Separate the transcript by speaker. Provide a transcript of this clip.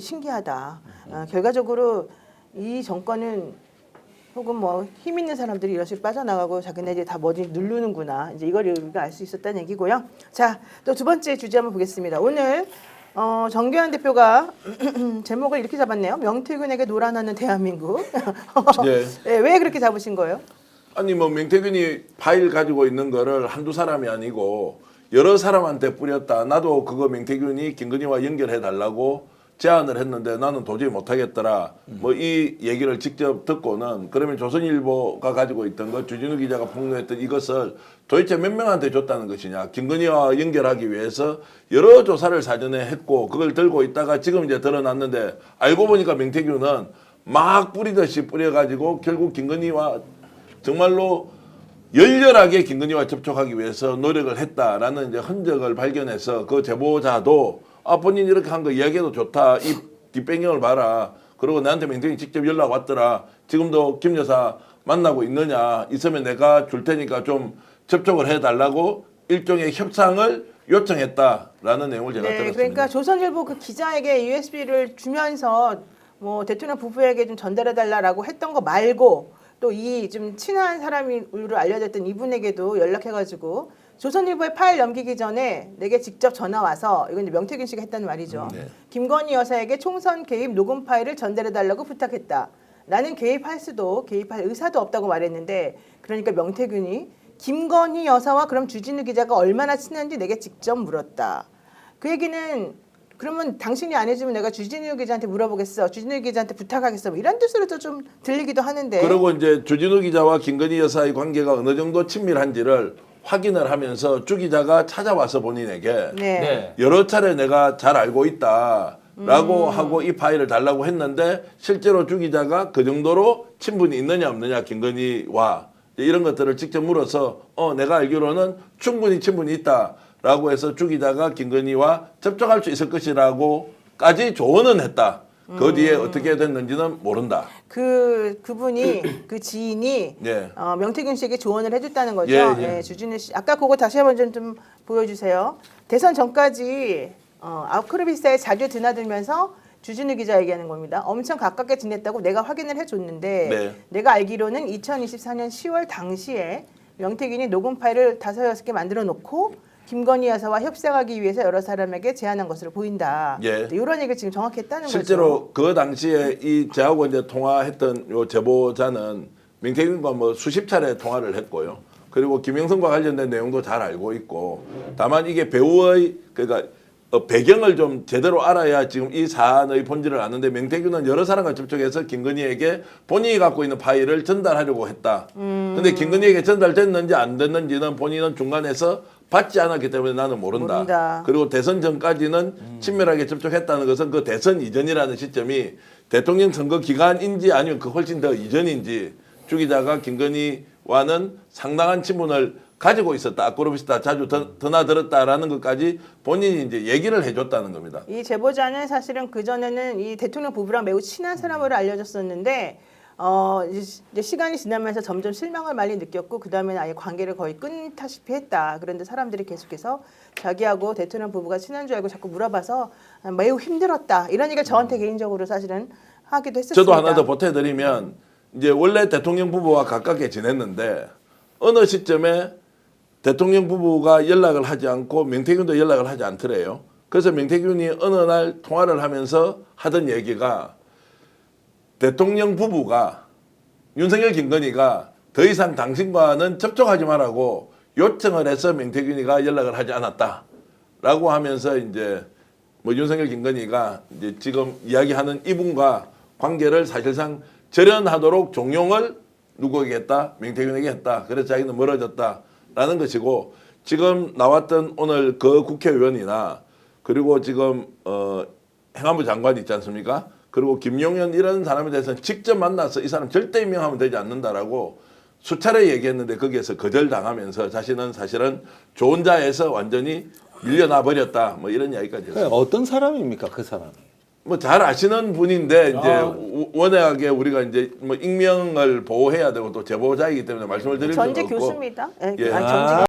Speaker 1: 신기하다. 결과적으로 이 정권은 혹은 뭐 힘 있는 사람들이 이런 식으로 빠져나가고 자기네들이 다 뭐지 누르는구나. 이제 이걸 우리가 알 수 있었다는 얘기고요. 자, 또 두 번째 주제 한번 보겠습니다. 오늘 정교한 대표가 제목을 이렇게 잡았네요. 명태균에게 놀아나는 대한민국.
Speaker 2: 예.
Speaker 1: 네, 왜 그렇게 잡으신 거예요?
Speaker 2: 아니 뭐 명태균이 파일 가지고 있는 거를 한두 사람이 아니고 여러 사람한테 뿌렸다. 나도 그거 명태균이 김건희와 연결해 달라고 제안을 했는데 나는 도저히 못하겠더라. 뭐 이 얘기를 직접 듣고는 그러면 조선일보가 가지고 있던 것, 주진우 기자가 폭로했던 이것을 도대체 몇 명한테 줬다는 것이냐. 김건희와 연결하기 위해서 여러 조사를 사전에 했고 그걸 들고 있다가 지금 이제 드러났는데 알고 보니까 명태균은 막 뿌리듯이 뿌려가지고 결국 김건희와 정말로 열렬하게 김건희와 접촉하기 위해서 노력을 했다라는 이제 흔적을 발견해서 그 제보자도 본인이 이렇게 한 거 이야기해도 좋다. 이 뒷배경을 봐라. 그리고 나한테 명태균이 직접 연락 왔더라. 지금도 김 여사 만나고 있느냐. 있으면 내가 줄 테니까 좀 접촉을 해달라고 일종의 협상을 요청했다라는 내용을 제가 들었습니다.
Speaker 1: 그러니까 조선일보 그 기자에게 USB를 주면서 뭐 대통령 부부에게 좀 전달해달라고 했던 거 말고 또 이 좀 친한 사람으로 알려졌던 이분에게도 연락해가지고 조선일보에 파일 넘기기 전에 내게 직접 전화 와서 이건 이제 명태균 씨가 했다는 말이죠. 김건희 여사에게 총선 개입 녹음 파일을 전달해달라고 부탁했다. 나는 개입할 의사도 없다고 말했는데 그러니까 명태균이 김건희 여사와 그럼 주진우 기자가 얼마나 친한지 내게 직접 물었다. 그 얘기는 그러면 당신이 안 해주면 내가 주진우 기자한테 물어보겠어. 주진우 기자한테 부탁하겠어. 뭐 이런 뜻으로도 좀 들리기도 하는데.
Speaker 2: 그리고 이제 주진우 기자와 김건희 여사의 관계가 어느 정도 친밀한지를 확인을 하면서 주 기자가 찾아와서 본인에게 여러 차례 내가 잘 알고 있다라고 하고 이 파일을 달라고 했는데 실제로 주 기자가 그 정도로 친분이 있느냐 없느냐 김건희와 이런 것들을 직접 물어서 내가 알기로는 충분히 친분이 있다라고 해서 주 기자가 김건희와 접촉할 수 있을 것이라고까지 조언은 했다. 그 뒤에 어떻게 됐는지는 모른다.
Speaker 1: 그분이 그 지인이 명태균 씨에게 조언을 해줬다는 거죠. 주진우 씨 아까 그거 다시 한번 좀 보여주세요. 대선 전까지 아크로비스타에 자주 드나들면서 주진우 기자 얘기하는 겁니다. 엄청 가깝게 지냈다고 내가 확인을 해줬는데 내가 알기로는 2024년 10월 당시에 명태균이 녹음 파일을 5-6개 만들어 놓고 김건희 여사와 협상하기 위해서 여러 사람에게 제안한 것으로 보인다. 이런 얘기를 지금 정확히 했다는
Speaker 2: 실제로
Speaker 1: 거죠.
Speaker 2: 그 당시에 이 저하고 이제 통화했던 요 제보자는 명태균과 뭐 수십 차례 통화를 했고요. 그리고 김영선과 관련된 내용도 잘 알고 있고 다만 이게 배우의 그러니까 배경을 좀 제대로 알아야 지금 이 사안의 본질을 아는데 명태균은 여러 사람과 접촉해서 김건희에게 본인이 갖고 있는 파일을 전달하려고 했다. 근데 김건희에게 전달됐는지 안 됐는지는 본인은 중간에서 받지 않았기 때문에 나는 모른다. 그리고 대선 전까지는 친밀하게 접촉했다는 것은 그 대선 이전이라는 시점이 대통령 선거 기간인지 아니면 그 훨씬 더 이전인지 주 기자가 김건희와는 상당한 친분을 가지고 있었다. 아크로비스타 자주 드나들었다라는 것까지 본인이 이제 얘기를 해줬다는 겁니다.
Speaker 1: 이 제보자는 사실은 그전에는 이 대통령 부부랑 매우 친한 사람으로 알려졌었는데 이제 시간이 지나면서 점점 실망을 많이 느꼈고 그 다음에는 아예 관계를 거의 끊다시피 했다. 그런데 사람들이 계속해서 자기하고 대통령 부부가 친한 줄 알고 자꾸 물어봐서 매우 힘들었다. 이런 얘기를 저한테 개인적으로 사실은 하기도 했었습니다.
Speaker 2: 저도 하나 더 보태드리면 이제 원래 대통령 부부와 가깝게 지냈는데 어느 시점에 대통령 부부가 연락을 하지 않고 명태균도 연락을 하지 않더래요. 그래서 명태균이 어느 날 통화를 하면서 하던 얘기가 대통령 부부가 윤석열 김건희가 더 이상 당신과는 접촉하지 말라고 요청을 해서 명태균이가 연락을 하지 않았다라고 하면서 이제 뭐 윤석열 김건희가 이제 지금 이야기하는 이분과 관계를 사실상 절연하도록 종용을 누구에게 했다? 명태균에게 했다. 그래서 자기는 멀어졌다라는 것이고 지금 나왔던 오늘 그 국회의원이나 그리고 지금 행안부 장관 있지 않습니까? 그리고 김용현 이런 사람에 대해서는 직접 만나서 이 사람 절대 임명하면 되지 않는다라고 수차례 얘기했는데 거기에서 거절당하면서 자신은 사실은 좋은 자에서 완전히 밀려나 버렸다. 뭐 이런 이야기까지 했어요.
Speaker 3: 어떤 사람입니까, 그 사람이?
Speaker 2: 뭐 잘 아시는 분인데 이제 워낙에 우리가 이제 뭐 익명을 보호해야 되고 또 제보자이기 때문에 말씀을 드릴 수가 없고
Speaker 1: 전직 교수입니다.
Speaker 2: 예.
Speaker 1: 전직